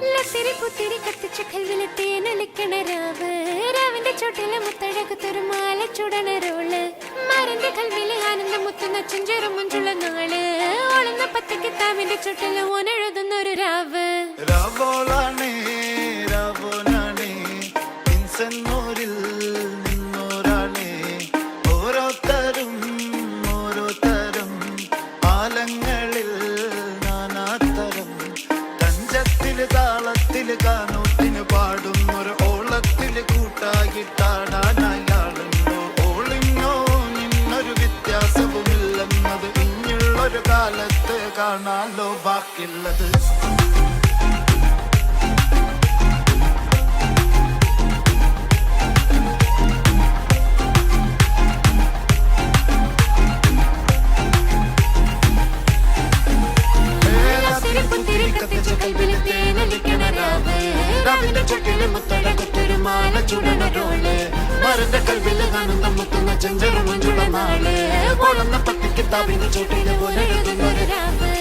ലത്തിരി പുത്തിരി കത്തിച്ച കൽവിലെ തേനൊലിക്കണ രാവ് രാവിന്റെ ചോട്ടിലെ മുത്തഴകത്തൊരു മാല ചുടണ റോള് മരന്റെ കൽവിലെ ആനന്ദം മുത്തുന്ന ചെഞ്ചേറും മുഞ്ചുള്ള നാള് ഓളുന്ന പത്തക്ക് താവിന്റെ ചോട്ടില് ഓനെഴുതുന്നൊരു രാവ് രാവോളാണേ രാവോനാണേ ഇൻസന്നൂരിൽ നിന്നോരാണേ ഓരോരുത്തരും ഓരോരുത്തരും ആലങ്ങളിൽ നാനാത്തരം തഞ്ചത്തില് താളത്തില് കാനൂത്തിന് പാടുന്നൊരു ഓളത്തില് കൂട്ടായിട്ടാടാനയാളുണ്ടോ ഓളിങ്ങോ നിന്നൊരു വ്യത്യാസവുമില്ലെന്നത് ഇനിയുള്ളൊരു കാലത്ത് കാണാലോ ബാക്കിയുള്ളത് മരന്റെ കൽവില് കാണുന്ന മുത്തുന്ന ചെഞ്ചെറു മഞ്ചുള്ള നാള് ഓളുന്ന പട്ടിക്ക് താവിന്റെ ചോട്ടില് പോലെ രാവ്